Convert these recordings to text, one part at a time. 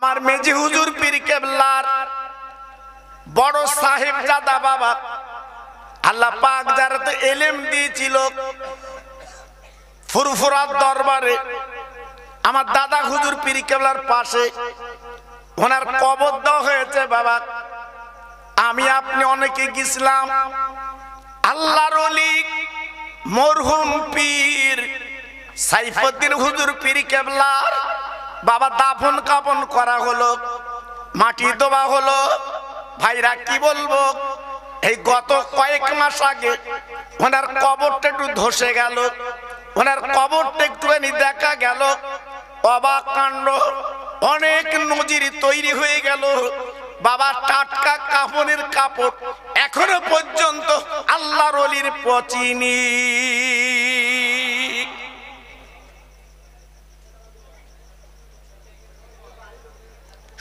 আমার মেজি হুজুর পীর কেবলার বড় সাহেবজাদা বাবা, আল্লাহ পাক যারাতে এলেম দিয়েছিল ফুরফুরার দরবারে, আমার দাদা হুজুর পীর কেবলার পাশে ওনার কবর দেওয়া হয়েছে বাবা। আমি আপনি অনেকে গেছিলাম, আল্লাহর ওলি মরহুম পীর সাইফুদ্দিন হুজুর পীর কেবলার বাবা দাফন কাফন করা হলো, মাটি দেওয়া হলো। ভাইরা কি বলবো, এই গত কয়েক মাস আগে ওনার কবরটা একটু ধসে গেল, ওনার কবরটা একটুখানি দেখা গেল। অবাক কাণ্ড, অনেক নজির তৈরি হয়ে গেল বাবা। টাটকা কাফনের কাপড় এখনো পর্যন্ত আল্লাহর ওলির পচিনি।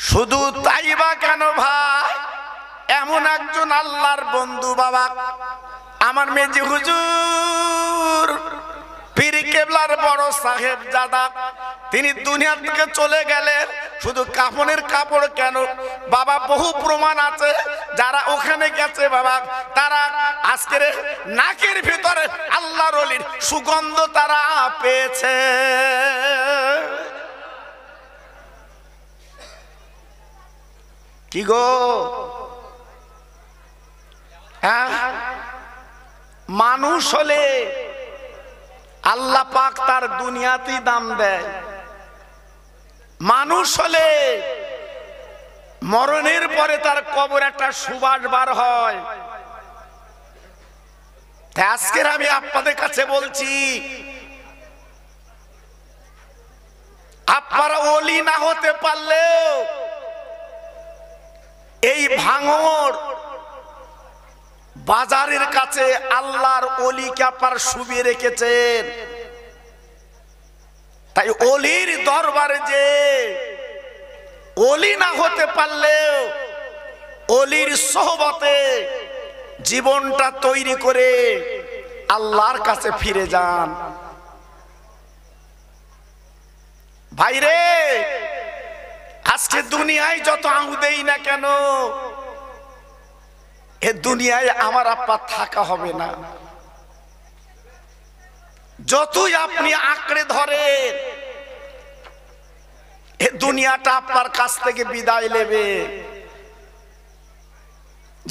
শুধু তাই বা কেন ভাই, এমন একজন আল্লাহর বন্ধু বাবা, আমার মেজি হুজুর পীর কেবলার বড় সাহেবজাদা, তিনি দুনিয়া থেকে চলে গেলেন। শুধু কাফনের কাপড় কেন বাবা, বহু প্রমাণ আছে। যারা ওখানে গেছে বাবা, তারা আজকের নাকের ভিতরে আল্লাহর ওলির সুগন্ধ তারা পেয়েছে। কি গো, হ্যাঁ, মানুষ হলে আল্লাহ পাক তার দুনিয়াতেই দাম দেয়। মানুষ হলে মরণের পরে তার কবর একটা সুবাস বার হয়। আজকের আমি আপনাদের কাছে বলছি, আপনারা ওলি না হতে পারলেও এই ভাঙর বাজারের কাছে আল্লাহর ওলিকে আপনার শুবিয়ে রেখেছেন। তাই ওলির দরবারে যে ওলি না হতে পারলেও ওলির সোহবতে জীবনটা তৈরি করে আল্লাহর কাছে ফিরে যান। ভাইরে, আজকে দুনিয়ায় যত আঙু দেই না কেন, এ দুনিয়ায় আমার আপনার থাকা হবে না। যতই আপনি আঁকড়ে ধরেন, এ দুনিয়াটা আপনার কাছ থেকে বিদায় নেবে।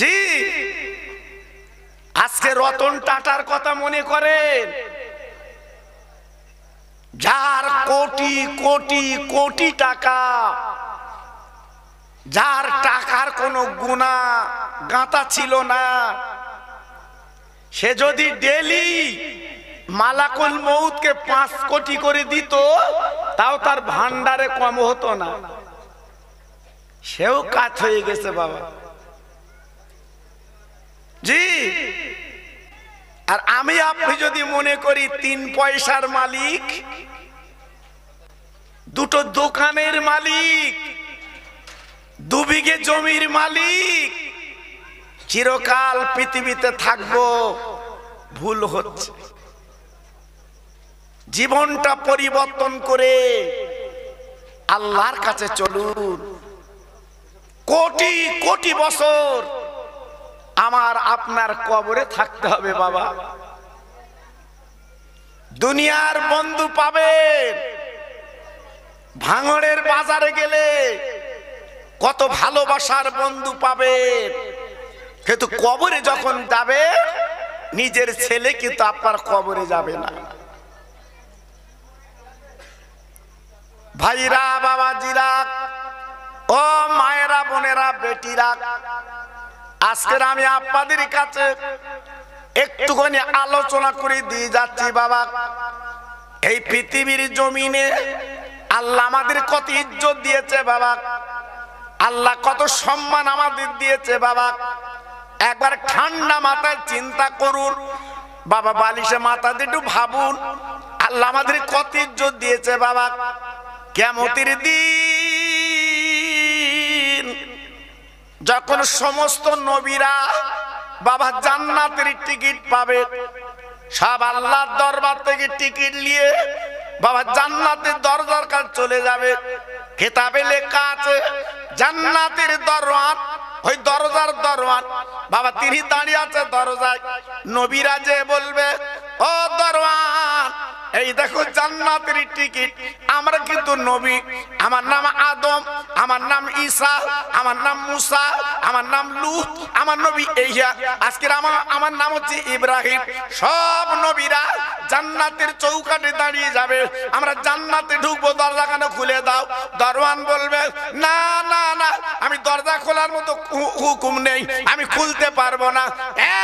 জি, আজকে রতন টাটার কথা মনে করেন, যার কোটি কোটি কোটি টাকা, যার টাকার কোনো গুণা গাঁথা ছিল না, সে যদি ডেলি মালাকুল মউতকে 5 কোটি করে দিত, তাও তার ভান্ডারে কম হতো না। সেও কাজ হয়ে গেছে বাবা। জি, আর আমি আপনি যদি মনে করি 3 পয়সার মালিক, 2টো দোকানের মালিক, 2 বিঘে জমির মালিক, চিরকাল পৃথিবীতে থাকবো, ভুল হচ্ছে। জীবনটা পরিবর্তন করে আল্লাহর কাছে চলুন। কোটি কোটি বছর আমার আপনার কবরে থাকতে হবে বাবা। দুনিয়ার বন্ধু পাবেন, ভাঙড়ের বাজারে গেলে কত ভালোবাসার বন্ধু পাবেন, কিন্তু কবরে যখন যাবে নিজের ছেলে কিন্তু আপনার কবরে যাবে না। ভাইরা, বাবাজিরা, ও মায়েরা, বোনেরা, বেটিরা, আজকের আমি আপনাদের কাছে একটুখানি আলোচনা করে দিয়ে যাচ্ছি বাবা। এই পৃথিবীর জমিনে আল্লাহ আমাদের কত ইজ্জত দিয়েছে বাবা, আল্লাহ কত সম্মান আমাদের দিয়েছে বাবা। একবার ঠান্ডা মাথায় চিন্তা করুন বাবা, বালিশে মাথা দিয়ে একটু ভাবুন, আল্লাহ আমাদের কত ইজ্জত দিয়েছে বাবা। কিয়ামতের দিন যখন সমস্ত নবীরা বাবা জান্নাতের টিকিট পাবে, সব আল্লাহর দরবার থেকে টিকিট নিয়ে বাবা জান্নাতের দরজার কাছে চলে যাবে। কিতাবে লেখা আছে জান্নাতের দরওয়ান, ওই দরজার দরওয়ান বাবা তিনি দাঁড়িয়ে আছে দরজায়। নবীরা যে বলবে ও দরওয়ান এই দেখো জান্নাতের টিকিট, আমরা কিন্তু নবী, আমার নাম আদম, আমার নাম ঈসা, আমার নাম মুসা, আমার নাম লূত, আমার নবী ইহ্যা, আজকের আমার নাম হচ্ছে ইব্রাহিম। সব নবীরা জান্নাতের চৌকাঠে দাঁড়িয়ে যাবে, আমরা জান্নাতে ঢুকবো, দরজাখানা খুলে দাও। দরওয়ান বলবে না না না, আমি দরজা খোলার মতো হুকুম নেই, আমি খুলতে পারবো না।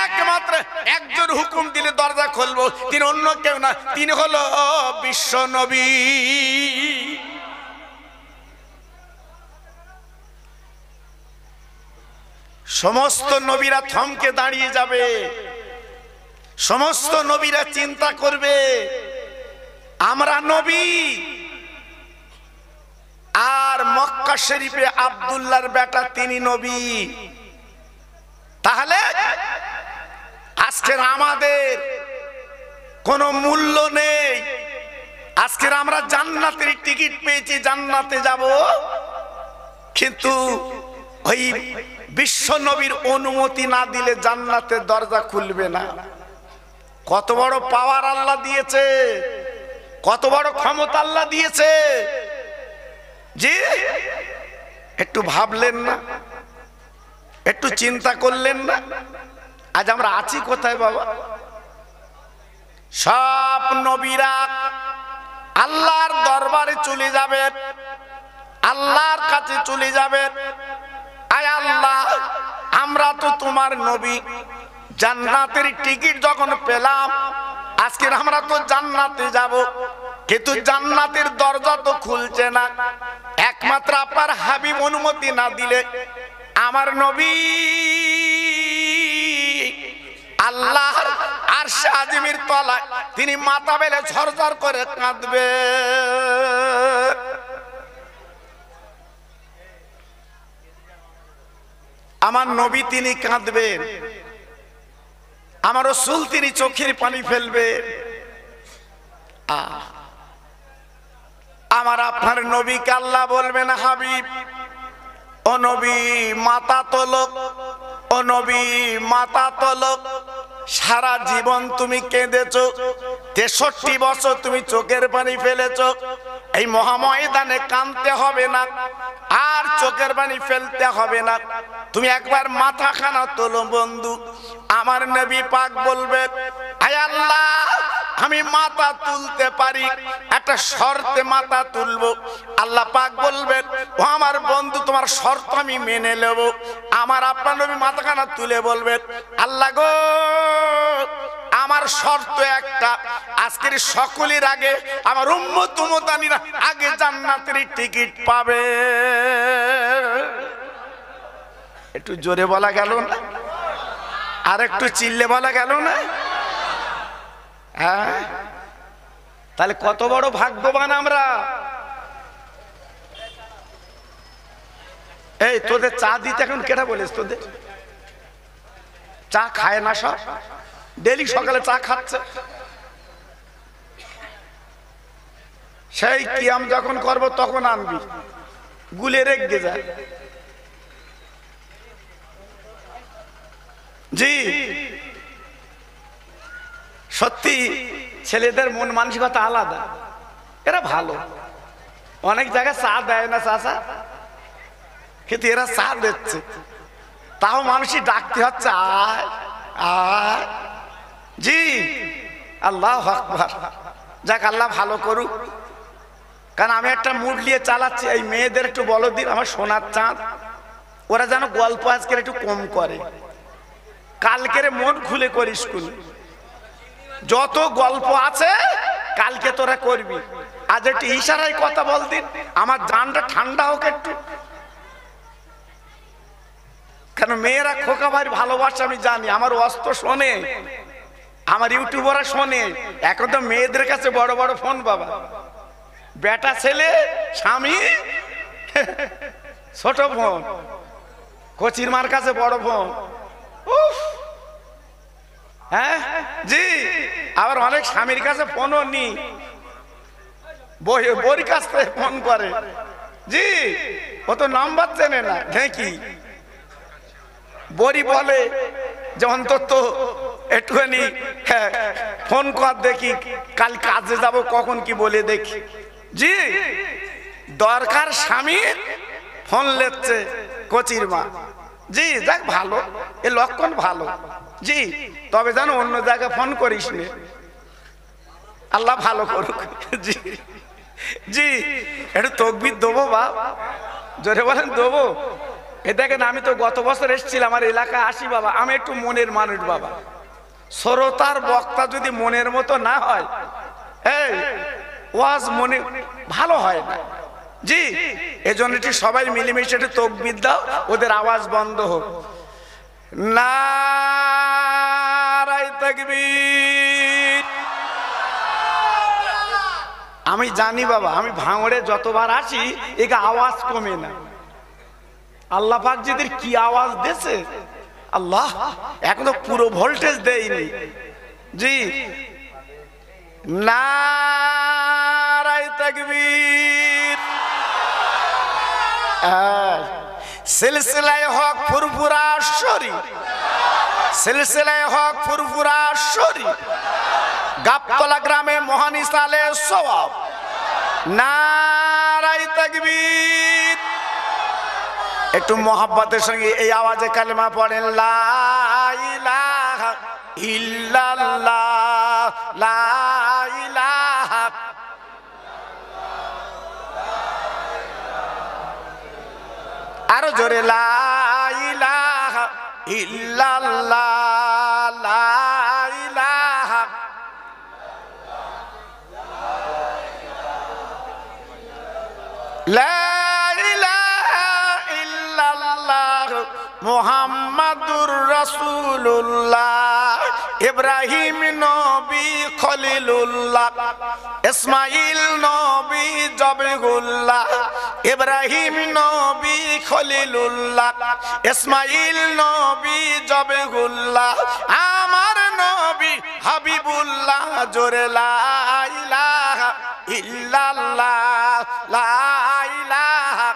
একমাত্র একজন হুকুম দিলে দরজা খুলবো, তিনি অন্য কেউ না, তিনি হলো বিশ্ব নবী। সমস্ত নবীরা থমকে দাঁড়িয়ে যাবে, সমস্ত নবীরা চিন্তা করবে আমরা নবী। আর মক্কা শরীফে আব্দুল্লাহর বেটা তিনি নবী। তাহলে আজকের আমাদের কোনো মূল্য নেই। আজকের আমরা জান্নাতের টিকিট পেয়েছি, জান্নাতে যাব, কিন্তু ওই বিশ্ব নবীর অনুমতি না দিলে জান্নাতের দরজা খুলবে না। কত বড় পাওয়ার আল্লাহ দিয়েছে, কত বড় ক্ষমতা আল্লাহ দিয়েছে। জি একটু ভাবলেন না, একটু চিন্তা করলেন না? আজ আমরা আছি কোথায় বাবা? সব নবীরা আল্লাহর দরবারে চলে যাবেন, আল্লাহর কাছে চলে যাবেন। আয় আল্লাহ, আমরা তো তোমার নবী, জান্নাতের টিকিট যখন পেলাম, আজকে আমরা তো জান্নাতে যাব, কিন্তু জান্নাতের দরজা তো খুলছে না। একমাত্র আপনার হাবিব অনুমতি না দিলে আমার নবী আল্লাহর আরশে আজিমের তলায় তিনি মাথা বেলে ঝরঝর করে কাঁদবে। আমার নবী তিনি কাঁদবেন, আমার রাসূল তিনি চোখের পানি ফেলবে। আমার আপনার নবীকে আল্লাহ বলবেন হাবিব, ও নবী মাথা তোলক, ও নবী মাথা তোলক। সারা জীবন তুমি কেঁদেছো, 63 বছর তুমি চোখের পানি ফেলেছো, এই মহাময়দানে কাঁদতে হবে না, আর চোখের পানি ফেলতে হবে না, তুমি একবার মাথাখানা তোলো বন্ধু। আমার নবী পাক বলবে আয় আল্লাহ, আমি মাথা তুলতে পারি, একটা শর্তে মাথা তুলবো। আল্লাহ পাক বলবেন ও আমার বন্ধু, তোমার শর্ত আমি মেনে নেব। আমার আপনার নবী মাথাখানা তুলে বলবেন আল্লাহ গো, আমার শর্ত একটা, আজকের সকলের আগে আমার উম্মত উম্মতানিরা আগে জান্নাতের টিকিট পাবে। একটু জোরে বলা গেল না? আর একটু চিল্লে বলা গেল না? হ্যাঁ, তাহলে কত বড় ভাগ্যবান আমরা। এই তোদের চা দিতে এখন কেটা বলিস? তোদের চা খায় না, সব ডেলি সকালে চা খাচ্ছে। সেই কিয়াম যখন করব তখন আনবি, গুলে রেখে যায়। জি সত্যি ছেলেদের মন মানসিকতা আলাদা, এরা ভালো। অনেক জায়গায় চা দেয় না চাচা, কিন্তু এরা চা দিচ্ছে, তাও মানুষই ডাকতে হচ্ছে আয় আয়। জি আল্লাহু আকবার। যাক আল্লাহ ভালো করুক। কারণ আমি একটা মুড নিয়ে চালাচ্ছি, এই মেয়েদের একটু বলো দিন, আমার সোনার চাঁদ, ওরা যেন গল্প আজকের একটু কম করে, কালকের মন খুলে করি। স্কুল যত গল্প আছে কালকে তোরা করবি, আজ একটু ইশারায় কথা বল দিন, আমার জানটা ঠান্ডা হোক একটু। কেন মেয়েরা খোকা ভাই ভালোবাসে আমি জানি, আমার অস্ত্র শোনে, আমার ইউটিউবাররা শোনে। এখন তো মেয়েদের কাছে বড় বড় ফোন বাবা, বেটা ছেলে স্বামী ছোট ফোন, কচির মার কাছে বড় ফোন। হ্যাঁ জি, আবার অনেক স্বামীর কাছে ফোনও নি, বউর কাছ থেকে ফোন করে, জি ও তো নাম্বার চেনে না ঢেঁকি বড়ি বলে যে অন্তত একটুখানি ফোন কর দেখি কাল কাজে যাব কখন কি বলে দেখি জি দরকার স্বামীর ফোন লেচ্ছে কচির মা জি যাক ভালো এ লক্ষণ ভালো জি তবে জানো অন্য জায়গায় ফোন করিস নে আল্লাহ ভালো করুক জি জি একটু তকবির দেবো বাপ জোরে বলেন দেবো এ দেখেন আমি তো গত বছর এসেছিলাম আমার এলাকায় আসি বাবা আমি একটু মনের মানুষ বাবা শ্রোতার বক্তা যদি মনের মতো না হয় এই ওয়াজ মনে ভালো হয় না জি এজন্য একটু সবাই মিলেমিশে একটু তকবির দাও ওদের আওয়াজ বন্ধ হোক নারায়ে তাকবীর আমি জানি বাবা আমি ভাঙড়ে যতবার আসি একে আওয়াজ কমে না আল্লাহ পাক জিদের কি আওয়াজ দিয়েছে আল্লাহ এখন তো পুরো ভোল্টেজ দেয়নি জি নারায়ে তাকবীর সিলসিলায়ে হক ফুরফুরা শরী সিলসিলায়ে হক ফুরফুরা শরী গাবতলা গ্রামে মহান ইসালে সওয়াব নারায়ে তাকবীর একটু মোহাব্বতের সঙ্গে এই আওয়াজে কালেমা পড়েন লা ইলাহা ইল্লাল্লাহ লা ইলাহা আরো জোরে লা ইলাহা ইল্লাল্লাহ লা ইলাহা লা মুহাম্মাদুর রাসূলুল্লাহ ইব্রাহিম নবী খলিলুল্লাহ ইসমাঈল নবী জবিহুল্লাহ ইব্রাহিম নবী খলিলুল্লাহ ইসমাঈল নবী জবিহুল্লাহ আমার নবী হাবিবুল্লাহ জোরে লা ইলাহা ইল্লাল্লাহ লা ইলাহা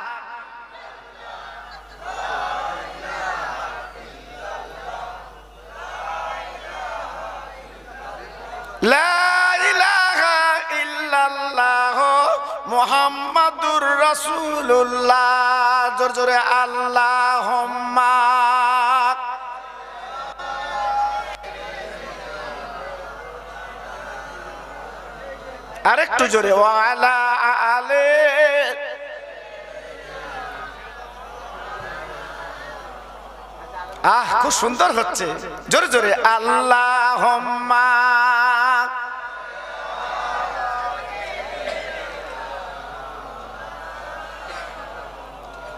লা ইলাহা ইল্লাল্লাহ মুহাম্মাদুর রাসূলুল্লাহ জোরে জোরে আল্লাহুম্মা আরেকটু জোরে ওয়া আলা আলে খুব সুন্দর হচ্ছে জোরে জোরে আল্লাহুম্মা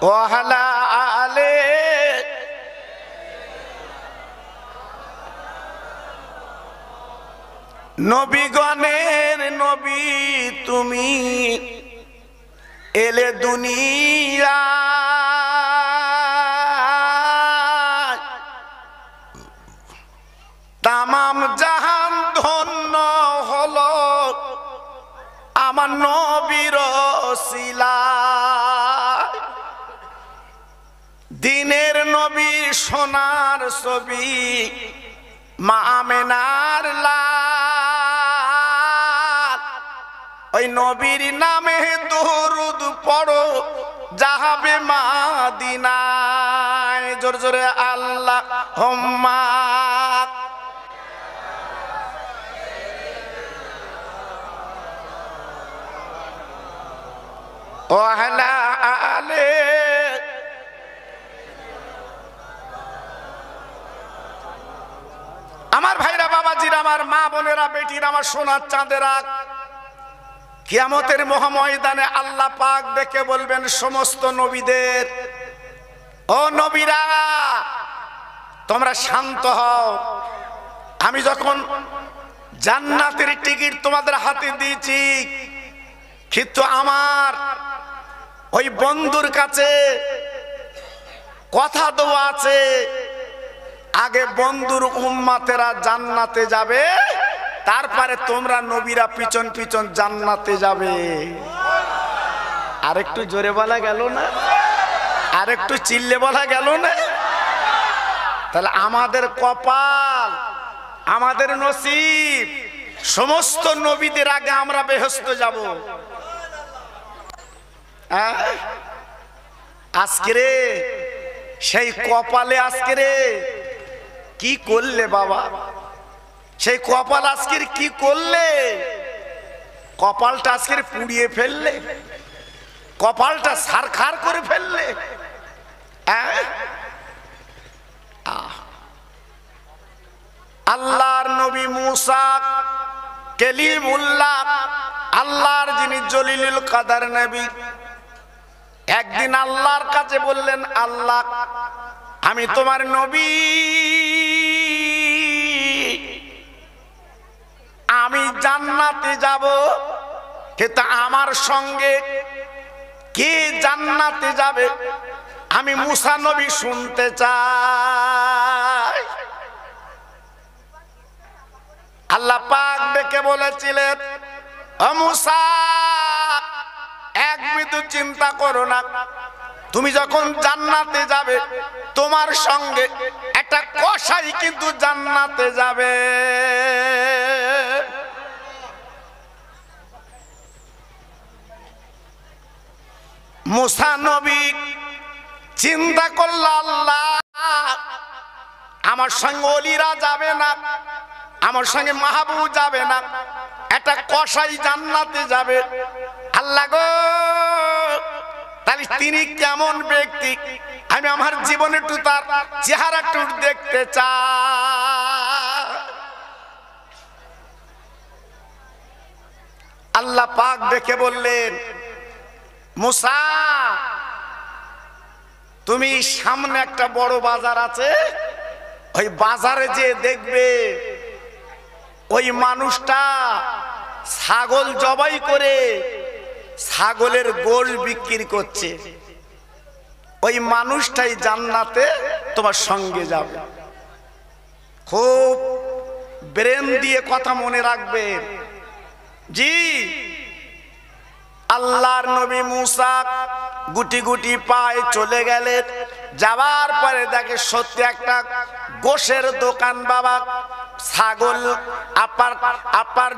ওয়া আলা আলে নবীগণের নবী তুমি এলে দুনিয়া তামাম জাহান ধন্য হলো আমার নবীর ওসিলায় দিনের নবী সোনার ছবি মা আমেনার লাল ওই নবীর নামে দরুদ পড়ো যাবে মদিনায় জোরে জোরে আল্লাহুম্মা ওয়া আলা আলে আমার ভাইরা বাবাজিরা আমার মা বোনেরা বেটিরা আমার সোনার চাঁদেরা কিয়ামতের মহাময়দানে আল্লাহ পাক ডেকে বলবেন সমস্ত নবীদের ও নবীরা তোমরা শান্ত হও আমি যখন জান্নাতের টিকিট তোমাদের হাতে দিয়েছি কিন্তু আমার ওই বন্ধুর কাছে কথা দেওয়া আছে আগে বন্ধুর উম্মতেরা জান্নাতে যাবে তারপরে তোমরা নবীরা পিছন পিছন জান্নাতে যাবে আরেকটু জোরে বলা গেল না, আরেকটু চিল্লে বলা গেল না? তাহলে আমাদের কপাল, আমাদের নসিব, সমস্ত নবীদের আগে আমরা বেহেশতে যাব। আজকে রে সেই কপালে আজকে রে কি করলে বাবা, সেই কপাল আজকের কি করলে? কপালটা আজকের পুড়িয়ে ফেললে, কপালটা ছারখার করে ফেললে। আল্লাহর নবী মুসা কালিমুল্লাহ, আল্লাহর যিনি জলিলুল কাদার নবী, একদিন আল্লাহর কাছে বললেন, আল্লাহ আমি তোমার নবী, আমি জান্নাতে যাব, কিন্তু আমার সঙ্গে কে জান্নাতে যাবে আমি মুসা নবী শুনতে চাই। আল্লাহ পাক ডেকে বলেছিলেন, ও মুসা, এক বিন্দু চিন্তা করো না, তুমি যখন জান্নাতে যাবে তোমার সঙ্গে একটা কসাই কিন্তু জান্নাতে যাবে। মুসা নবী চিন্তা করল, আল্লাহ আমার সঙ্গে ওলিরা যাবে না, আমার সঙ্গে মাহবুব যাবে না, একটা কসাই জান্নাতে যাবে। আল্লাহ গো, তাহলে তিনি কেমন ব্যক্তি আমি আমার জীবনে একটু তার চেহারা একটু দেখতে চাই। আল্লাহ পাক দেখে বললেন, মুসা তুমি সামনে একটা বড় বাজার আছে, ওই বাজারে যে দেখবে ওই মানুষটা ছাগল জবাই করে ছাগলের গোশ বিক্রি করছে, ওই মানুষটাই জান্নাতে তোমার সঙ্গে যাবে। খুব ব্রেন দিয়ে কথা মনে রাখবেন। জি, আল্লাহর নবী মুসা গুটি গুটি পায়ে চলে গেলেন। যাওয়ার পরে দেখে সত্যি একটা গোশের দোকান, বাবা ছাগল আপার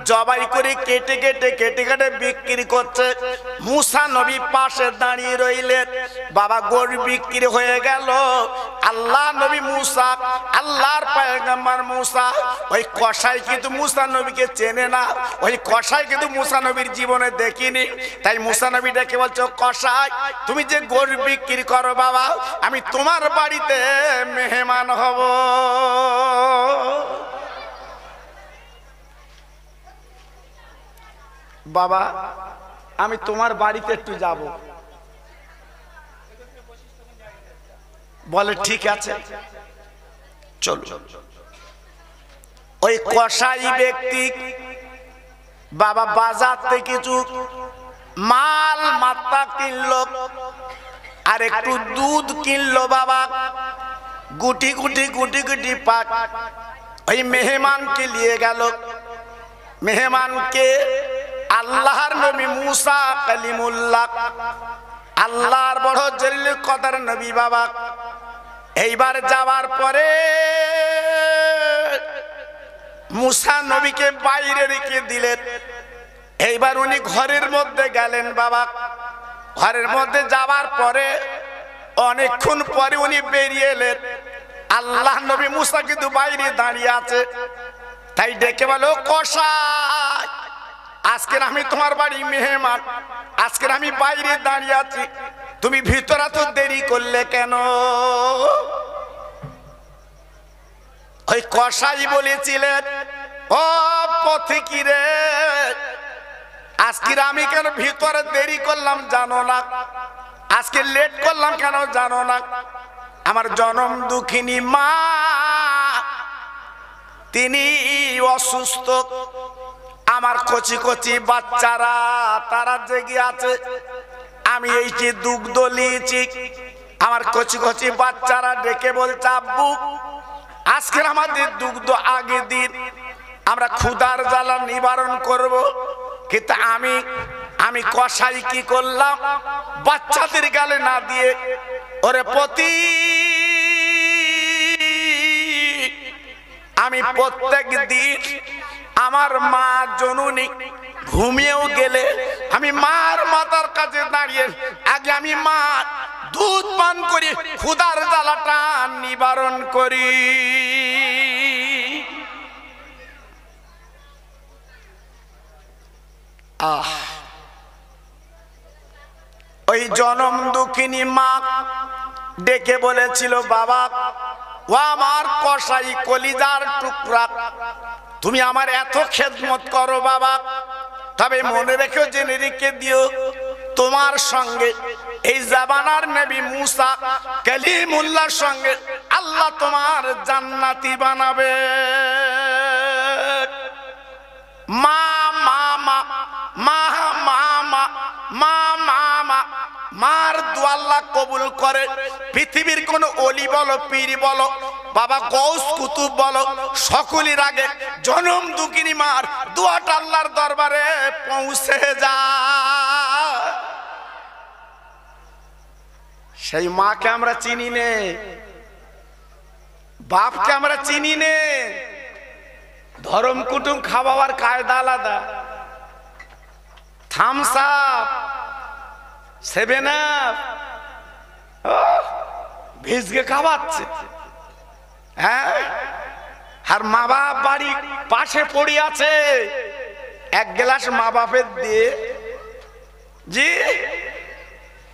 জবাই করে কেটে কেটে কেটে কেটে বিক্রি করছে। মুসা নবী পাশে দাঁড়িয়ে রইলেন। বাবা গোশ বিক্রি হয়ে গেল। আল্লাহ নবী মুসা, আল্লাহর পয়গম্বর মুসা, ওই কসাই কিন্তু মুসা নবীকে চেনে না, ওই কসাই কিন্তু মুসা নবীর জীবনে দেখিনি। তাই মুসা নবী ডেকে বলছো, কসাই তুমি যে গোশ বিক্রি করো বাবা, আমি তোমার বাড়িতে মেহমান হব। বাবা আমি তোমার বাড়িতে একটু যাব। বলে ঠিক আছে চলো। ওই কসাই ব্যক্তি বাবা বাজার থেকে কিছু মাল মাত্রা কিনলো, আর একটু দুধ কিনলো। বাবা গুটি গুটি গুটি গুটি পাক ওই মেহমানকে নিয়ে গেল। মেহমানকে আল্লাহর নবী মুসা কালিমুল্লাহ, আল্লাহর বড় জলিল কদর নবী বাবা। এইবার যাওয়ার পরে মুসা নবীকে বাইরে রেখে দিলেন। এইবার উনি ঘরের মধ্যে গেলেন। বাবা ঘরের মধ্যে যাওয়ার পরে অনেকক্ষণ পরে উনি বেরিয়ে এলেন। আল্লাহ নবী মুসা কিন্তু বাইরে দাঁড়িয়ে আছে। তাই ডেকে বলো, কসাই আজকের আমি তোমার বাড়ি মেহমান, আজকের আমি বাইরে দাঁড়িয়ে আছি, তুমি ভিতরে তো দেরি করলে কেন? ওই কসাই বলেছিলেন, ও পথিকি রে, আজকের আমি কেন ভিতরে দেরি করলাম জানো না? আজকে লেট করলাম কেন জানো না? আমার জনম দুঃখিনী মা তিনি অসুস্থ, আমার কচি কচি বাচ্চারা তারা জেগে আছে, আমি এই যে দুগ্ধ নিয়েছি। আমার কচি কচি বাচ্চারা ডেকে বলছে, আব্বু আজকের আমাদের দুগ্ধ আগে দিন, আমরা ক্ষুধার জ্বালা নিবারণ করব। কিন্তু আমি কসাই কি করলাম, বাচ্চাদের গালে না দিয়ে ওরে পতি আমি প্রত্যেক দিন আমার মা জননী ঘুমিয়েও গেলে আমি মার মাথার কাছে দাঁড়িয়ে আগে আমি মা দুধ পান করি, ক্ষুধার জ্বালাটা নিবারণ করি। ওই জনম দুঃখিনী মা ডেকে বলেছিল, বাবা ও আমার কসাই কলিজার টুকরা, তুমি আমার এত খেদমত করো বাবা, তবে মনে রেখো, জেনে রেখে দিও, তোমার সঙ্গে এই জামানার নবী মুসা কালিমুল্লাহর সঙ্গে আল্লাহ তোমার জান্নাতি বানাবে। মা মা মা মা মা মা মা মা মা মার দোয়া আল্লাহ কবুল করে। পৃথিবীর কোন ওলি বলো, পীর বলো, বাবা গৌস কুতুব বলো, সকলের আগে জনম দুঃখিনী মার দোয়াটা আল্লাহর দরবারে পৌঁছে যায়। সেই মাকে আমরা চিনি নে, বাপকে আমরা চিনি নে। ধরম কুটুম খাওয়ার কায়দা আলাদা। থামস আপ, 7 আপ ভিজকে খাওয়াচ্ছে, হ্যাঁ। আর মা বাপ বাড়ি পাশে পড়ে আছে, এক গ্লাস মা বাপের দিয়ে, জি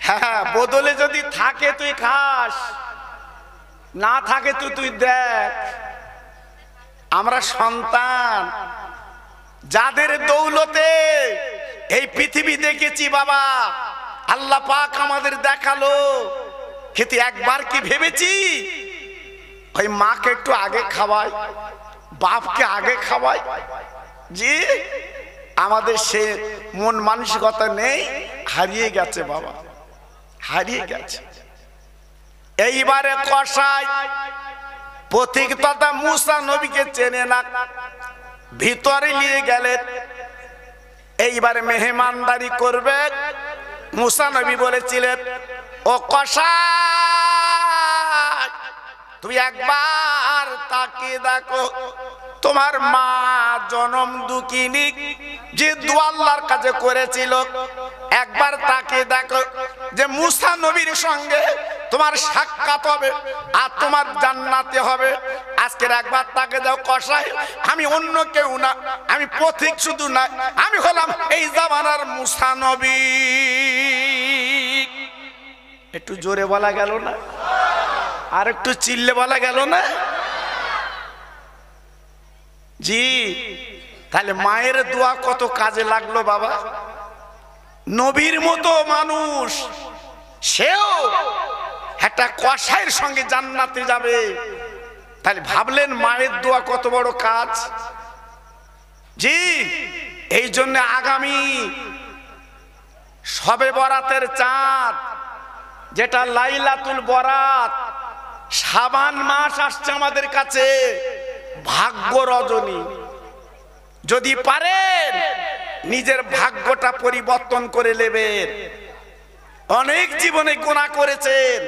হ্যাঁ, বদলে যদি থাকে তুই খাস, না থাকে তুই দেখ। আমরা সন্তান যাদের দৌলতে এই পৃথিবী দেখেছি বাবা, আল্লাহ পাক আমাদের দেখালো, কিন্তু একবার কি ভেবেছি ওই মাকে একটু আগে খাওয়াই, বাপকে আগে খাওয়াই? জি, আমাদের সে মন মানসিকতা নেই, হারিয়ে গেছে বাবা, হারিয়ে গেছে। এইবারে কসাই পথিক তথা মুসা নবীকে চেনে না, ভিতরে নিয়ে গেলেন। এইবারে মেহমানদারি করবে। মুসা নবী বলেছিলেন, ও কসাই তুমি একবার তাকিয়ে দেখো, তোমার মা জনম দুঃখিনী যে দোয়া আল্লাহর কাছে করেছিল, একবার তাকিয়ে দেখো যে মুসা নবীর সঙ্গে তোমার সাক্ষাৎ হবে আর তোমার জান্নাতে হবে। আজকের একবার তাকে দাও কসাই, আমি অন্য কেউ না, আমি পথিক শুধু না, আমি হলাম এই জামানার মুসা নবী। একটু জোরে বলা গেল না? আর একটু চিল্লে বলা গেল না? জি, তাহলে মায়ের দোয়া কত কাজে লাগলো বাবা। নবীর মতো মানুষ, সেও একটা কসাইয়ের সঙ্গে জান্নাতে যাবে, তাহলে ভাবলেন মায়ের দোয়া কত বড় কাজ। জি, এই জন্য আগামী শবে বরাতের চাঁদ, যেটা লাইলাতুল বরাত, শাবান মাস আসছে আমাদের কাছে, ভাগ্য রজনী। যদি পারেন নিজের ভাগ্যটা পরিবর্তন করে নেবেন। অনেক জীবনে গুনাহ করেছেন,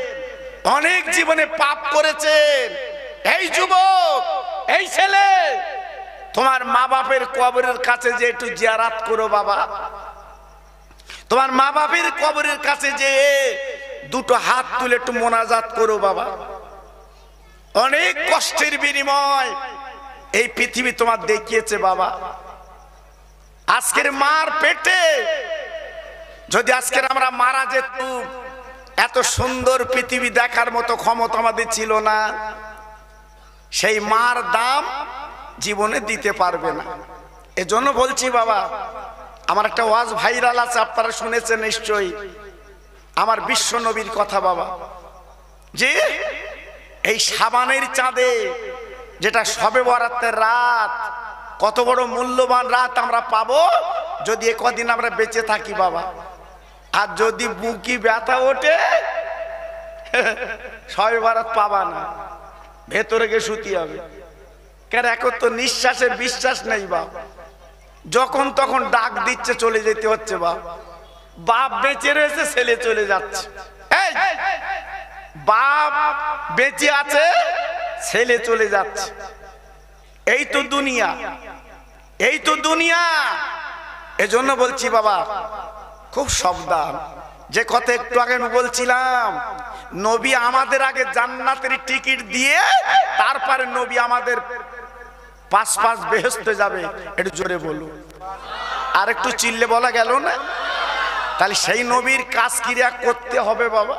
অনেক জীবনে পাপ করেছেন। এই যুবক, এই ছেলে, তোমার মা বাপের কবরের কাছে যে একটু জিয়ারত করো বাবা। তোমার মা বাপের কবরের কাছে যে দুটো হাত তুলে একটু মোনাজাত করো বাবা। অনেক কষ্টের বিনিময় এই পৃথিবী তোমার দেখিয়েছে বাবা। আজকের মার পেটে যদি আজকের আমরা মারা যেতুম, এত সুন্দর পৃথিবী দেখার মতো ক্ষমতা আমাদের ছিল না। সেই মার দাম জীবনে দিতে পারবে না। এজন্য বলছি বাবা, আমার একটা ওয়াজ ভাইরাল আছে, আপনারা শুনেছেন নিশ্চয়ই, আমার বিশ্ব নবীর কথা বাবা। যে এই শাবানের চাঁদে, যেটা শবে বরাতের রাত, কত বড় মূল্যবান রাত আমরা পাবো যদি এ কদিন আমরা বেঁচে থাকি বাবা। আর যদি বুকি ব্যথা ওঠে, শবে বরাত পাবা না, ভেতরে গিয়ে শুতে হবে। কেন? এখন তো নিঃশ্বাসের বিশ্বাস নেই বাবা, যখন তখন ডাক দিচ্ছে চলে যেতে হচ্ছে বাবা। বাপ বেঁচে রয়েছে, ছেলে চলে যাচ্ছে। এই বাপ বেঁচে আছে, ছেলে চলে যাচ্ছে। এই তো দুনিয়া, এই তো দুনিয়া। এজন্য বলছি বাবা খুব সাবধান। যে কথা একটু আগে আমি বলছিলাম, নবী আমাদের আগে জান্নাতের টিকিট দিয়ে তারপরে নবী আমাদের পাঁচ পাঁচ বেহেশতে যাবে। একটু জোরে বলুন, আর একটু চিল্লে বলা গেল না? তাহলে সেই নবীর কাজ ক্রিয়া করতে হবে বাবা।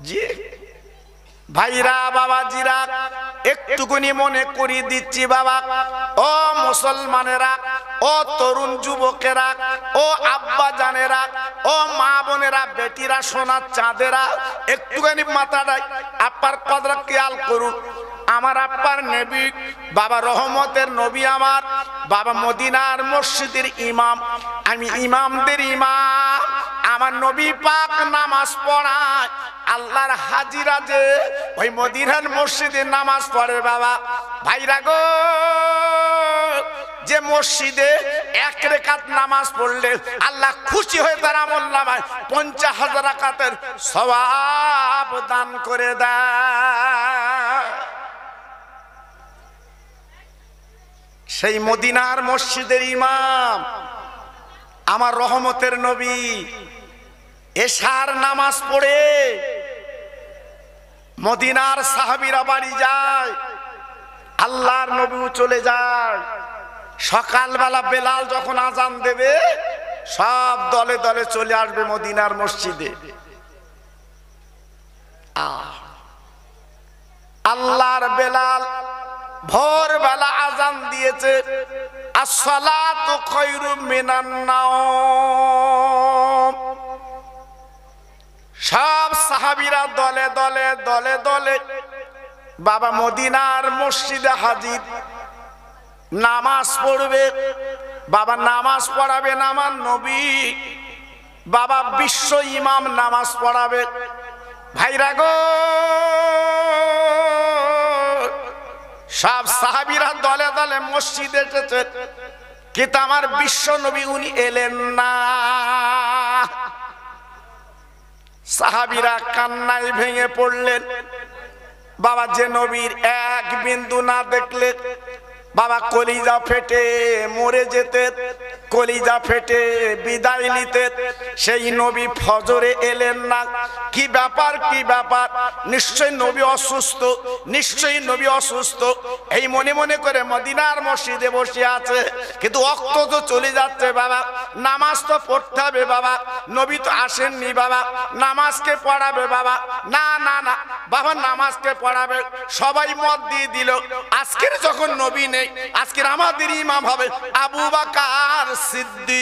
জি ভাইরা বাবাজিরা, একটুকুনি মনে করিয়ে দিচ্ছি বাবা, ও মুসলমানেরা, ও তরুণ যুবকেরা, ও আব্বা জানেরা, ও মা বোনেরা, বেটিরা, সোনার চাঁদেরা, একটুখানি মাথাটা আপার কদরা খেয়াল করুন। আমার আব্বার নবী বাবা রহমতের নবী, আমার বাবা মদিনার মসজিদের ইমাম, আমি ইমামদের ইমাম। আমার নবী পাক নামাজ পড়ায়, আল্লাহর হাজিরা যে ওই মদিনার মসজিদে নামাজ পড়ে বাবা। ভাইরা গো, যে মসজিদে এক রাকাত নামাজ পড়লে আল্লাহ খুশি হয়ে তার আমলনামায় 50,000 রাকাতের সওয়াব দান করে দেয়। সেই মদিনার মসজিদের ইমাম আমার রহমতের নবী এশার নামাজ পড়ে মদিনার সাহাবীরা বাড়ি যায়, আল্লাহর নবীও চলে যায়। সকালবেলা বেলাল যখন আজান দেবে, সব দলে দলে চলে আসবে মদিনার মসজিদে। আল্লাহর বেলাল ভোরবেলা আজান দিয়েছে, আসসালাতু খায়রুম মিনান নাওম। সব সাহাবীরা দলে দলে দলে দলে বাবা মদিনার মসজিদে হাজির, নামাজ পড়বে। বাবা নামাজ পড়াবেন আমার নবী, বাবা বিশ্ব ইমাম নামাজ পড়াবে। ভাইরা গো, সব সাহাবীরা দলে দলে মসজিদে এসেছে, কিন্তু আমার বিশ্ব নবী উনি এলেন না। সাহাবীরা কান্নায় ভেঙে পড়লেন। বাবা যে নবীর এক বিন্দু না দেখলে বাবা কলিজা ফেটে মরে যেতে, কলিজা ফেটে বিদায় নিতে, সেই নবী ফজরে এলেন না। কি ব্যাপার, কি ব্যাপার? নিশ্চয়ই নবী অসুস্থ, নিশ্চয়ই নবী অসুস্থ। এই মনে মনে করে মদিনার মসজিদে বসে আছে, কিন্তু ওয়াক্ত তো চলে যাচ্ছে বাবা, নামাজ তো পড়তে হবে বাবা। নবী তো আসেননি বাবা, নামাজকে পড়াবে বাবা। না না না বাবা, নামাজকে পড়াবে। সবাই মত দিয়ে দিল, আজকের যখন নবী নেই, আজকের আমাদের ইমাম হবে আবু বকর সিদ্দিক।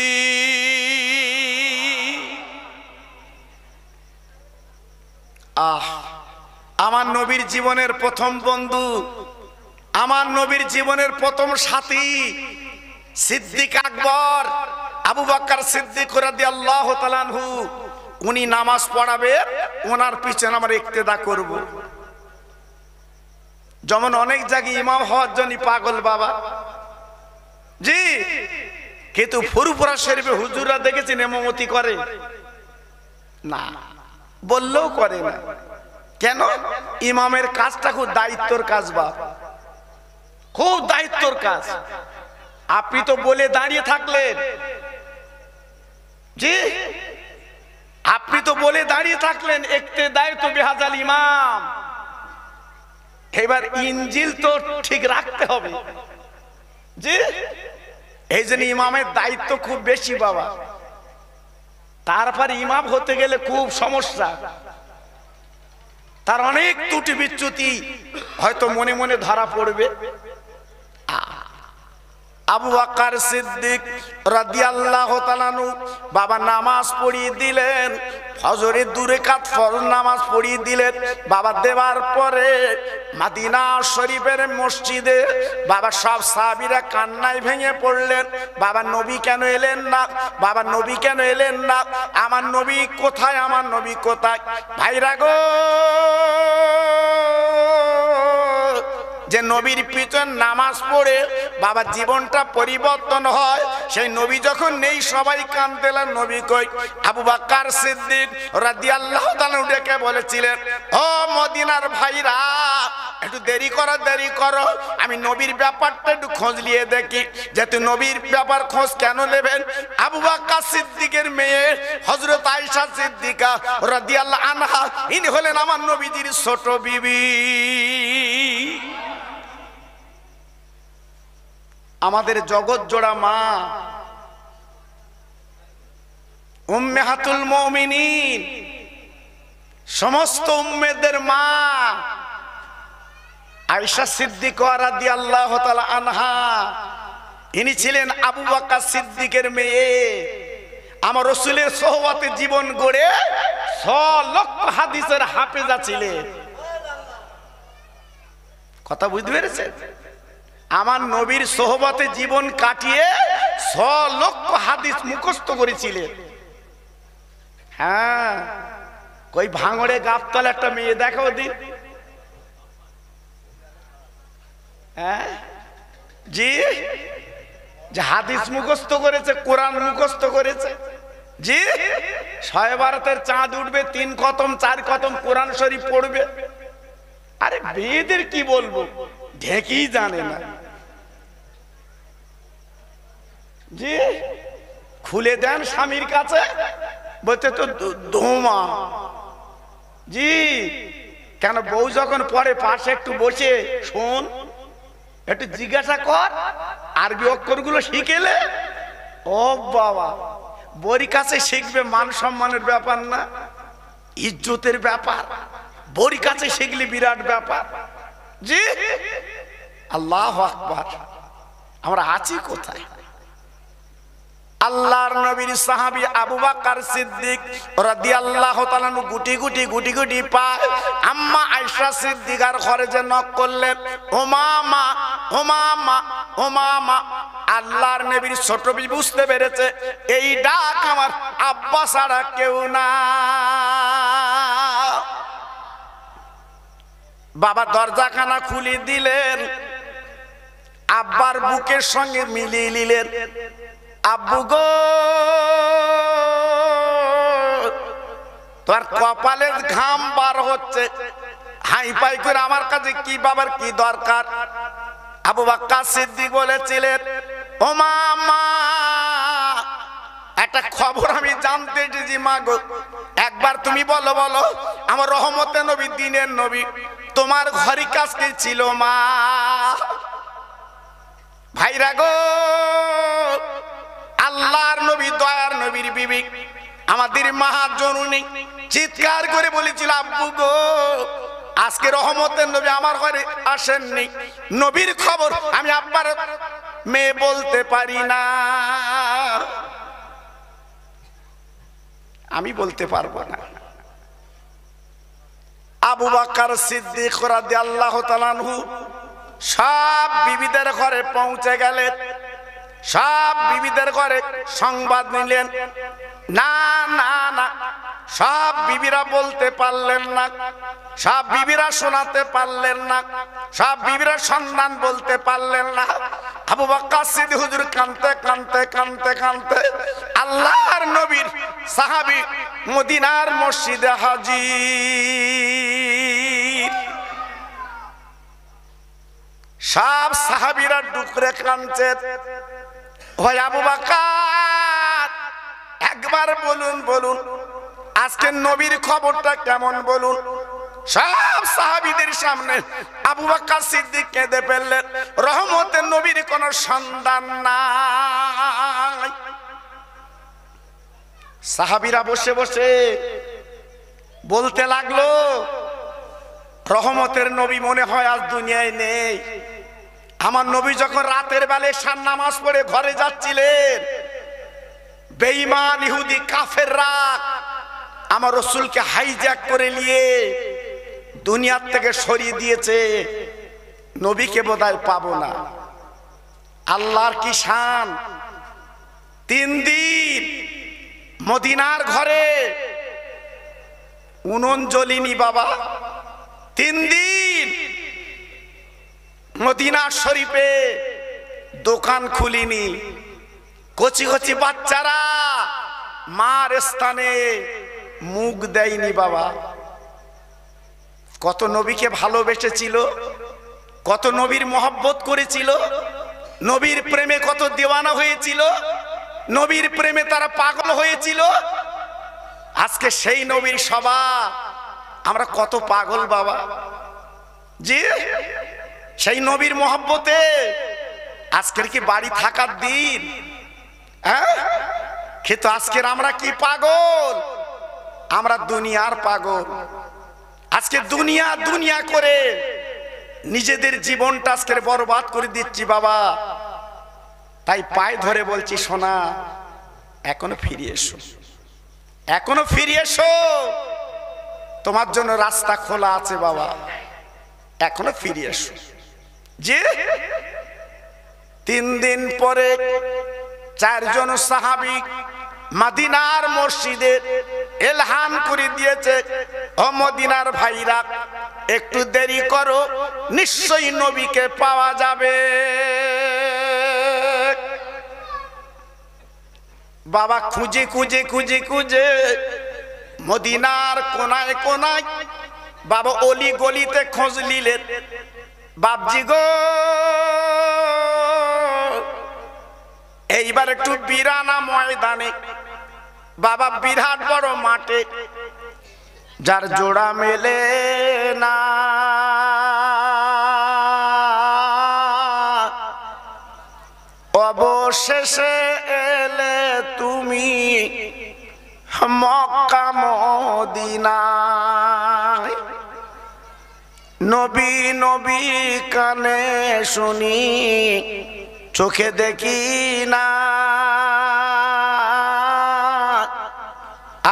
আমার নবীর জীবনের প্রথম বন্ধু, আমার নবীর জীবনের প্রথম সাথী সিদ্দিক আকবর আবু বকর সিদ্দিক রাদিয়াল্লাহু তাআলা আনহু। উনি নামাজ পড়াবে, ওনার পিছনে আমরা ইক্তেদা করব। যেমন অনেক জায়গায় ইমাম হওয়ার জন্য পাগল বাবা, জি, কিন্তু ফুরফুরা শরীফে হুজুররা দেখেছেন ইমামতি করে না, বললেও করে না। কেন? ইমামের কাজটা খুব দায়িত্বর কাজ বাপ, খুব দায়িত্বর কাজ। আপনি তো বলে দাঁড়িয়ে থাকলেন, জি, আপনি তো বলে দাঁড়িয়ে থাকলেন ইক্তেদায় তো বিহাজাল ইমাম। এবার ইনজিল তো ঠিক রাখতে হবে, জি। এই জন্য ইমামের দায়িত্ব খুব বেশি বাবা। তারপর ইমাম হতে গেলে খুব সমস্যা, তার অনেক ত্রুটি বিচ্যুতি হয়তো মনে মনে ধরা পড়বে। আবু বকর সিদ্দিক রাদিয়াল্লাহু তাআলা আনহু বাবা নামাজ পড়িয়ে দিলেন, ফজরের 2 রাকাত ফরজ নামাজ পড়িয়ে দিলেন বাবা। দেওয়ার পরে মদিনা শরীফের মসজিদে বাবা সব সাহাবীরা কান্নায় ভেঙে পড়লেন, বাবা নবী কেন এলেন না, বাবা নবী কেন এলেন না, আমার নবী কোথায়, আমার নবী কোথায়? ভাইরা গো, যে নবীর পিছন নামাজ পড়ে বাবা জীবনটা পরিবর্তন হয়, সেই নবী যখন নেই সবাই কাঁদতেলেন, নবী কই? আবু বকর সিদ্দিক রাদিয়াল্লাহু তাআলা ডেকে বলেছিলেন, ও মদিনার ভাইরা, একটু দেরি করো, আমি নবীর ব্যাপারটা একটু খোঁজ নিয়ে দেখি। যেহেতু নবীর ব্যাপার খোঁজ কেন নেবেন? আবু বকর সিদ্দিকের মেয়ে হযরত আয়েশা সিদ্দিকা রাদিয়াল্লাহু আনহা, ইনি হলেন আমার নবীজির ছোট বিবি, আমাদের জগৎ জোড়া মা, উম্মাহাতুল মুমিনিন, সমস্ত উম্মেদের মা আয়েশা সিদ্দিকা রাদিয়াল্লাহু তাআলা আনহা। ইনি ছিলেন আবু বকর সিদ্দিকের মেয়ে। আমার রাসূলের সোহবতে জীবন গড়ে 6 লক্ষ হাদিসের হাফেজা ছিলেন। কথা বুঝতে পেরেছেন? আমার নবীর সোহবতে জীবন কাটিয়ে 6 লক্ষ হাদিস মুখস্থ করেছিলেন। হ্যাঁ, কই ভাঙড়ে গাবতল একটা মেয়ে দেখাও দিন। হ্যাঁ জি, যে হাদিস মুখস্থ করেছে, কোরআন মুখস্থ করেছে। জি, শয়ে বারাতের চাঁদ উঠবে, 3 খতম 4 খতম কোরআন শরীফ পড়বে। আরে মেয়েদের কি বলবো, ঢেকেই জানে না। জি, খুলে দেন স্বামীর কাছে, বলতে তো ধোমা। জি, কেন বউ যখন পরে পাশে একটু বসে শোন, একটু জিজ্ঞাসা কর, আরবি অক্ষরগুলো শিখেলে। ও বাবা, বউর কাছে শিখবে, মান সম্মানের ব্যাপার না, ইজ্জতের ব্যাপার। বউর কাছে শিখলে বিরাট ব্যাপার। জি, আল্লাহু আকবার। আমরা আছি কোথায়? আল্লাহর নবীর সাহাবী আবু বকর সিদ্দিক রাদিয়াল্লাহু তাআলা গুটি গুটি পায় আম্মা আয়েশা সিদ্দিকার ঘরে যে নক করলেন, উমামা উমামা উমামা। আল্লাহর নবীর ছোট বিবি বুঝতে পেরেছে এই ডাক আমার আব্বা ছাড়া কেউ না। বাবা দরজাখানা খুলে দিলেন, আব্বার বুকের সঙ্গে মিলিয়ে নিলেন। আব্বু গো, তোর কপালের ঘাম বার হচ্ছে, হাই পাই করে আমার কাছে কি বাবার কি দরকার? আবু বকর সিদ্দিক বলেছিলেন, ও মা, একটা খবর আমি জানতে এসেছি মা গো। একবার তুমি বলো আমার রহমতের নবী, দিনের নবী, তোমার ঘরে কাছে ছিল মা? ভাইরা গো, আল্লাহর নবী দয়ার নবীর বিবি আমাদের মহাজননী চিৎকার করে বলেছিল, আব্বু গো, আজকে রহমতের নবী আমার ঘরে আসেননি, নবীর খবর আমি আব্বার মেয়ে বলতে পারি না, আমি বলতে পারবো না। আবু বকর সিদ্দিক রাদিয়াল্লাহু তাআলা আনহু সব বিবিদের ঘরে পৌঁছে গেলেন, সব বিবিদের ঘরে সংবাদ নিলেন। না না না, সব বিবিরা বলতে পারলেন না, সব বিবিরা শোনাতে পারলেন না, সব বিবিরা সন্ধান বলতে পারলেন না। আবু বকর সিদ্দিক হুজুর কাঁদতে আল্লাহর নবীর সাহাবী মদিনার মসজিদে হাজির। সব সাহাবীরা ডুকরে কাঁদছে। ওই আবু বকর, একবার বলুন আজকে নবীর খবরটা কেমন বলুন। সব সাহাবীদের সামনে আবু বকর সিদ্দিক কেঁদে ফেললেন, রহমতের নবীর কোন সন্ধান নাই। সাহাবীরা বসে বসে বলতে লাগলো, রহমতের নবী মনে হয় আজ দুনিয়ায় নেই। আমার নবী যখন রাতের বেলায় শান নামাজ পড়ে ঘরে যাচ্ছিলেন, বেঈমান ইহুদি কাফেররা আমার রাসূলকে হাইজ্যাক করে নিয়ে দুনিয়ার থেকে সরিয়ে দিয়েছে, নবীকে বোধহয় পাবো না। আল্লাহর কি শান! 3 দিন মদিনার ঘরে উনুন জ্বলিনি বাবা, 3 দিন মদিনা শরীফে দোকান খুলিনি, কচি কচি বাচ্চারা মার স্থানে মুখ দেয়নি বাবা। কত নবীকে ভালোবেসেছিল, কত নবীর মহব্বত করেছিল, নবীর প্রেমে কত দেওয়ানা হয়েছিল, নবীর প্রেমে তারা পাগল হয়েছিল। আজকে সেই নবীর সভা আমরা কত পাগল বাবা। জি, সেই নবীর মহব্বতে আজকের কি বাড়ি থাকার দিন? হ্যাঁ, কিন্তু আজকের আমরা কি পাগল, আমরা দুনিয়ার পাগল। আজকে দুনিয়া দুনিয়া করে নিজেদের জীবনটা আজকে বরবাদ করে দিচ্ছি বাবা। তাই পায়ে ধরে বলছি, সোনা এখনো ফিরে এসো, এখনো ফিরে এসো, তোমার জন্য রাস্তা খোলা আছে বাবা, এখনো ফিরে এসো। যে 3 দিন পরে 4 জন সাহাবী মদিনার মসজিদে এলান করে দিয়েছে, ও মদিনার ভাইরা একটু দেরি করো, নিশ্চয়ই নবীকে পাওয়া যাবে। বাবা খুঁজে খুঁজে খুঁজে খুঁজে মদিনার কোনায় কোনায় বাবা অলি গলিতে খোঁজ নিলেন। বাপজি গো, এইবার একটু বিরানা ময়দানে বাবা, বিরাট বড় মাঠে, যার জোড়া মেলে না, অবশেষে এলে তুমি মক্কা মদিনায়। নবী নবী কানে শুনি, চোখে দেখি না,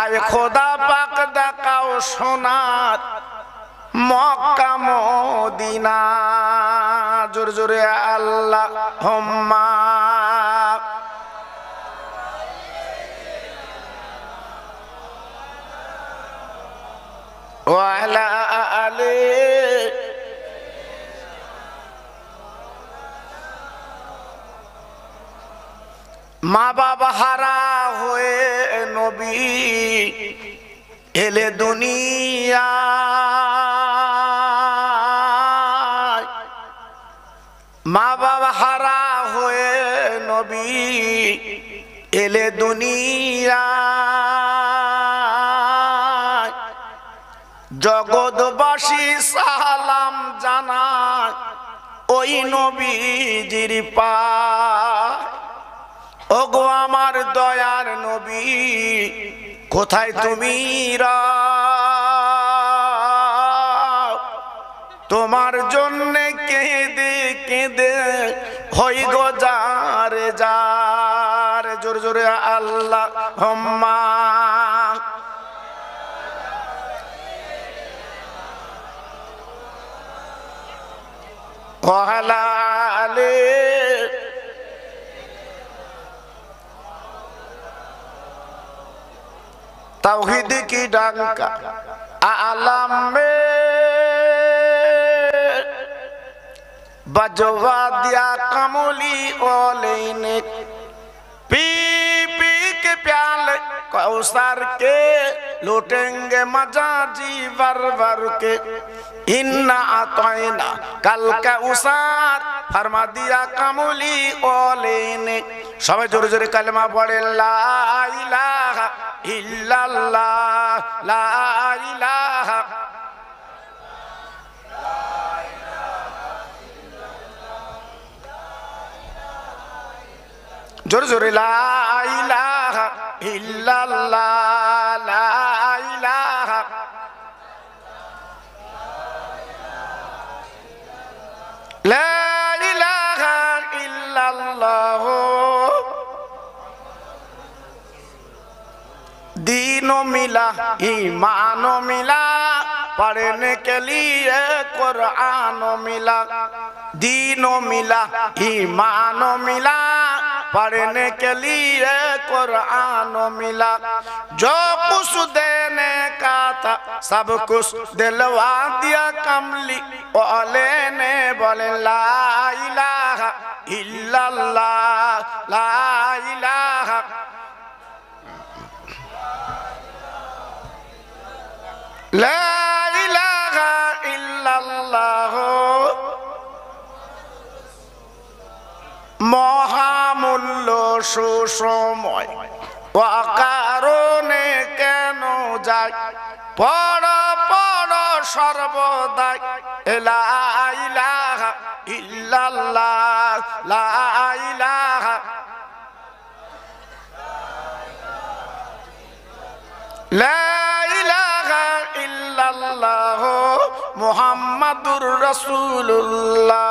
আয় খোদা পাক দেখাও সোনার মক্কা মদিনা। জোরে জোরে আল্লাহুম্মা ওয়া আলা আলি। মা বাবা হারা হয়ে নবী এলে দুনিয়া, মা বাবা হারা হয়ে নবী এলে দুনিয়া। জগৎবাসী সালাম জানায় ওই নবীজির পায়। ওগো আমার দয়ার নবী, কোথায় তুমি রাও? তোমার জন্যে কেঁদে কেঁদে হই গো যারে যারে। জোরে জোরে আল্লাহুম্মা ওয়া আলা আলি। तौहीद की डंका आलम में बजवा दिया कमली ओले ने, पी पी के प्याले कौसर के लूटेंगे मजा जी वर वर के। इन्ना आतोइना कल का उसार फरमा दिया कमली ओले ने। सबे जोरे जोरे कलमा पढ़े ला इलाहा इल्लल्लाह, ला इलाहा जोरे जोरे ला इलाहा इल्लल्लाह, ला इलाहा ला इलाहा इल्लल्लाह। दीनों मिला ईमानों मिला, पढ़ने के लिए कुरानों मिला। दीनों मिला ईमानों मिला, पढ़ने के लिए कुरान मिला, जो कुछ देने का था सब कुछ दिलवा दिया कमली वाले ने। बोले ला इलाहा इल्लल्लाह, ला इलाहा ला इलाहा इल्लल्लाह। মহামূল্য সুসময় অকারণে কেন যায়, পড় পড় সর্বদাই লা ইলাহা ইল্লাল্লাহ, লা ইলাহা লা ইলাহা ইল্লাল্লাহ মুহাম্মাদুর রাসূলুল্লাহ।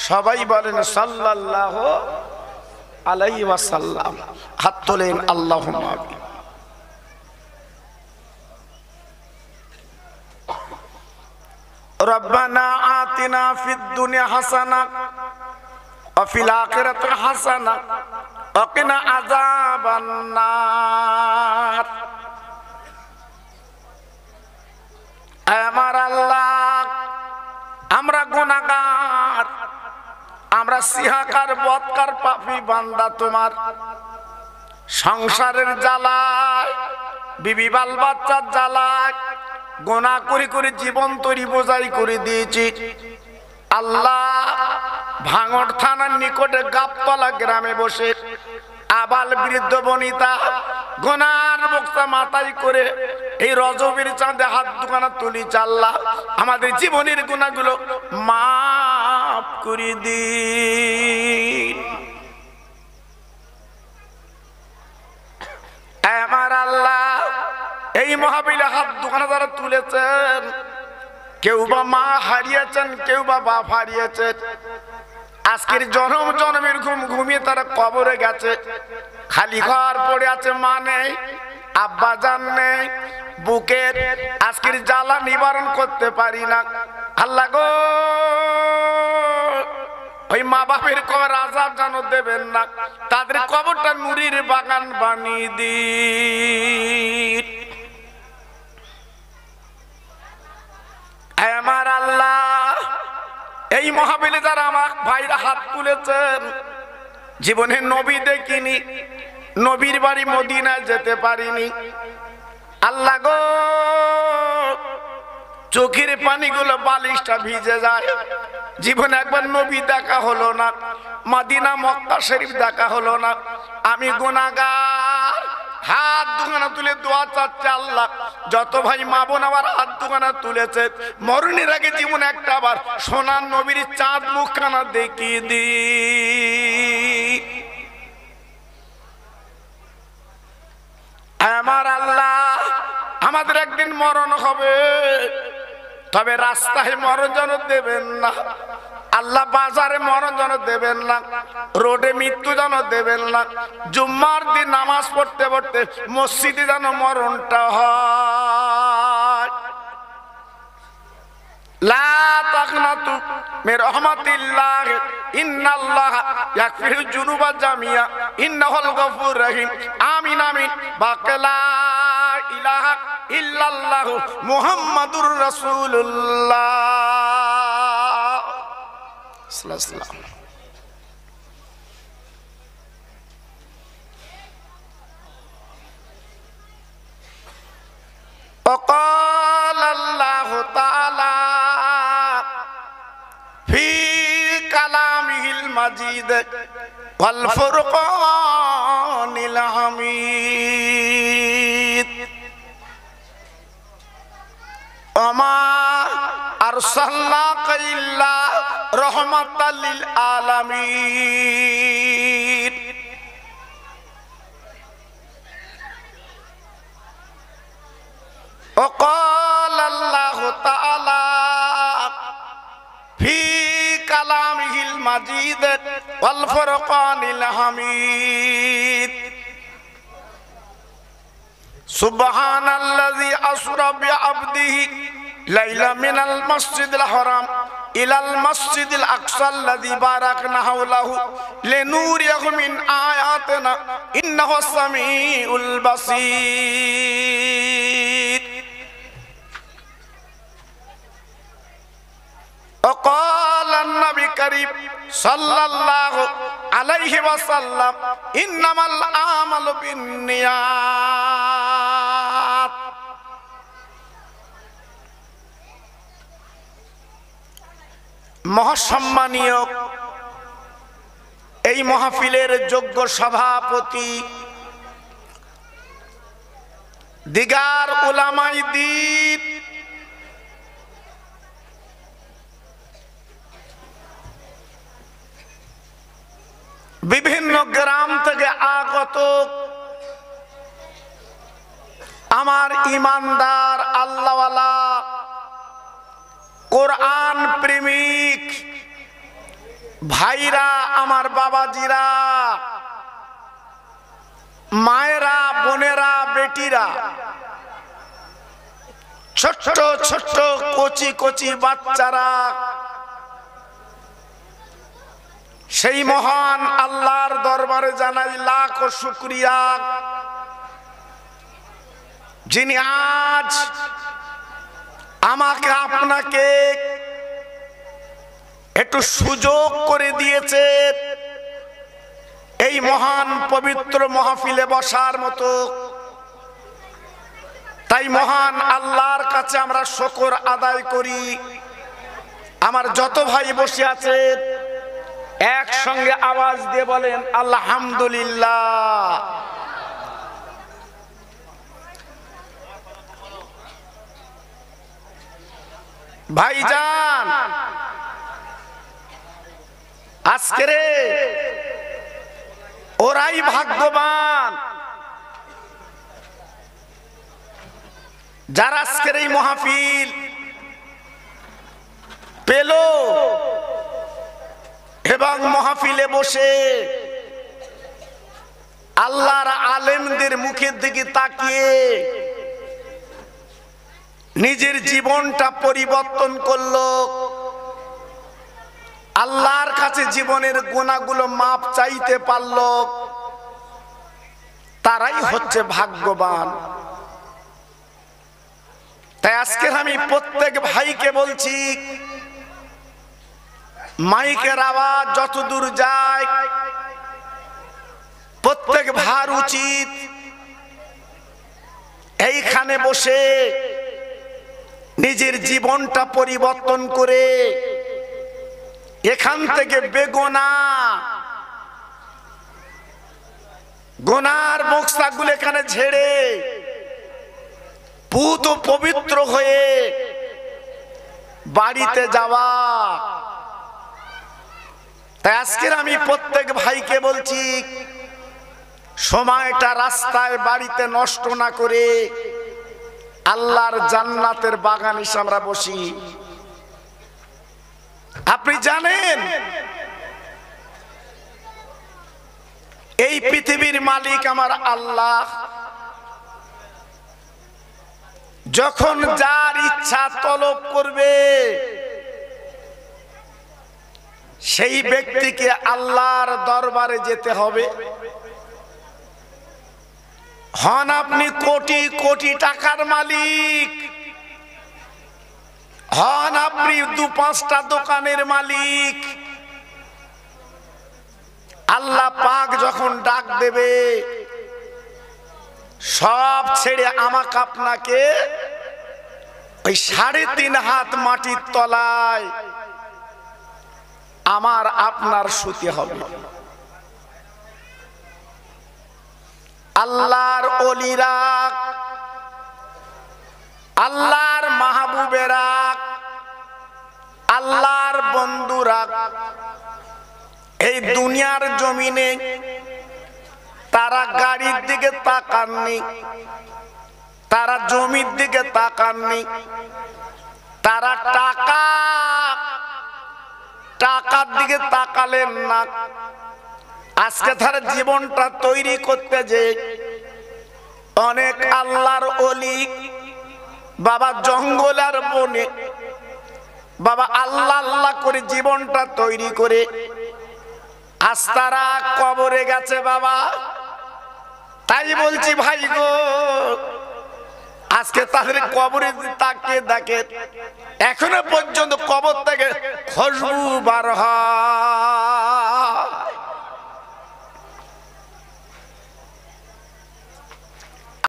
সবাই বলেন সাল্লাল্লাহু আলাইহি ওয়াসাল্লাম। হাত তোলেন আল্লাহুম্মা আমিন। রব্বানা আতিনা ফিদ দুনিয়া হাসানা ওয়া ফিল আখিরাতি হাসানা ওয়া কিনা আযাবান নার। আমার আল্লাহ, আমরা গুনাহগার, আমরা সিহাকার বদকার পাপী বান্দা তোমার। সংসারের জ্বালায়, বিবি বাল বাচ্চার জ্বালায় গুনাহ করে করে জীবন তৈরি বোঝাই করে দিয়েছি। আল্লাহ, ভাঙড় থানার নিকটে গাবতলা গ্রামে বসে আবাল বৃদ্ধ বনিতা গুনার বক্তা মাথায় করে এই রজবের চাঁদে হাত দুখানা তুলি। আল্লাহ, আমাদের জীবনের গুনাহগুলো মাফ করে দিন। আমার আল্লাহ, এই মাহফিলে হাত দুখানা যারা তুলেছেন, কেউ বা মা হারিয়েছেন, কেউ বা বাপ হারিয়েছেন। আজকের জনম জনমের ঘুম ঘুমিয়ে তারা কবরে গেছে। খালি ঘর পড়ে আছে, মা নেই, আব্বা জান নেই। বুকের আজকের জ্বালা নিবারণ করতে পারি না। আল্লাহ গো, ওই মা বাপের কবর আযাব যেন দেবেন না, তাদের কবরটা নুরির বাগান বানিয়ে দিন। আমার আল্লাহ, এই মাহফিলে যারা আমার ভাইরা হাত তুলেছেন, জীবনে নবী দেখিনি, নবীর বাড়ি মদিনায় যেতে পারিনি। আল্লাহ গো, চোখের পানিগুলো বালিশটা ভিজে যায়। জীবনে একবার নবী দেখা হলো না, মদিনা মক্কা শরীফ দেখা হলো না। আমি গুনাহগার, হাত দুখানা তুলে দোয়া চাচ্ছে। আল্লাহ, যত ভাই মা বোন আবার হাত দুখানা তুলেছে, মরণের আগে জীবন একটা আবার সোনার নবীর চাঁদ মুখখানা দেখিয়ে দি। আমার আল্লাহ, আমাদের একদিন মরণ হবে, তবে রাস্তায় মরণ যেন দেবেন না। আল্লাহ, বাজারে মরণ যেন দেবেন না, রোডে মৃত্যু যেন দেবেন না। জুম্মার দিন নামাজ পড়তে পড়তে মসজিদে যেন মরণটা হয়। লা তাকনাতু মির রাহমাতিল্লাহ, ইন্নাল্লাহা ইয়াগফিরু যুনুবা জামিয়া, ইন্নাহুল গফুরুর রহিম। আমিন আমিন। বাকালা ইলাহা ইল্লাল্লাহু মুহাম্মাদুর রাসূলুল্লাহ সাল্লাল্লাহু আলাইহি ওয়াসাল্লাম। وقال الله تعالى في كلامه المجيد والفرقان الحميد وما أرسلناك إلا رحمة للعالمين وقال الله تعالى في كلامه المجيد والفرقان الحميد سبحان الذي أسرى بعبده ليلا من المسجد الحرام ইলাল মসজিদিল আকসাল্লাযী বারাকনা হাওলাহু লিনুরিয়াহু মিন আয়াতিনা ইন্নাহু সামিউল বাসীর। وقال النبي الكريم صلى الله عليه وسلم إنما الأعمال بالنيات। মহাসম্মানীয় এই মাহফিলের যোগ্য সভাপতি দিগার উলামায়ে দ্বীন, বিভিন্ন গ্রাম থেকে আগত আমার ইমানদার আল্লাহওয়ালা কোরআন প্রেমিক ভাইরা, আমার বাবাজিরা, মায়েরা, বোনেরা, বেটিরা, ছোট্ট ছোট্ট কচি কচি বাচ্চারা, সেই মহান আল্লাহর দরবারে জানাই লাখ শুকরিয়া, যিনি আজ আমাকে আপনাকে একটু সুযোগ করে দিয়েছে এই মহান পবিত্র মাহফিলে বসার মতো। তাই মহান আল্লাহর কাছে আমরা শুকর আদায় করি। আমার যত ভাই বসে আছে একসঙ্গে আওয়াজ দিয়ে বলেন আলহামদুলিল্লাহ। ভাইজান, আজকে ওরাই ভাগ্যবান যারা আজকের এই মাহফিল পেল এবং মাহফিলে বসে আল্লাহর আলেমদের মুখের দিকে তাকিয়ে নিজের জীবনটা পরিবর্তন করলো, আল্লাহর কাছে জীবনের গুনাহগুলো মাপ চাইতে পারলো, তারাই হচ্ছে ভাগ্যবান। তাই আজকে আমি প্রত্যেক ভাইকে বলছি, মাইকের আওয়াজ যত দূর যায় প্রত্যেক ভার উচিত এইখানে বসে নিজের জীবনটা পরিবর্তন করে এখান থেকে বেগুনাহ গুনার বক্সাগুলো এখানে ঝেড়ে পুত পবিত্র হয়ে বাড়িতে যাওয়া। তাই আজকের আমি প্রত্যেক ভাইকে বলছি, সময়টা রাস্তায় বাড়িতে নষ্ট না করে আল্লাহর জান্নাতের বাগান এসে আমরা বসি। আপনি জানেন এই পৃথিবীর মালিক আমার আল্লাহ, যখন যার ইচ্ছা তলব করবে সেই ব্যক্তিকে আল্লাহর দরবারে যেতে হবে। হন আপনি কোটি কোটি টাকার মালিক, হন আপনি 2-5টা দোকানের মালিক, আল্লাহ পাক যখন ডাক দেবে সব ছেড়ে আমাকে আপনাকে ওই 3.5 হাত মাটির তলায় আমার আপনার শুতে হবে। আল্লাহর ওলিরা, আল্লাহর মাহবুবেরা, আল্লাহর বন্ধুরা এই দুনিয়ার জমিনে তারা গাড়ির দিকে তাকাননি, তারা জমির দিকে তাকাননি, তারা টাকার দিকে তাকালেন না। আজকে তার জীবনটা তৈরি করতে যে অনেক আল্লাহর ওলি বাবা জঙ্গল আর বনে বাবা আল্লাহ আল্লাহ করে জীবনটা তৈরি করে আজ তারা কবরে গেছে বাবা। তাই বলছি ভাই গো, আজকে তাদের কবরে তাকিয়ে দেখে এখনো পর্যন্ত কবর থেকে খুশবু বার হয়।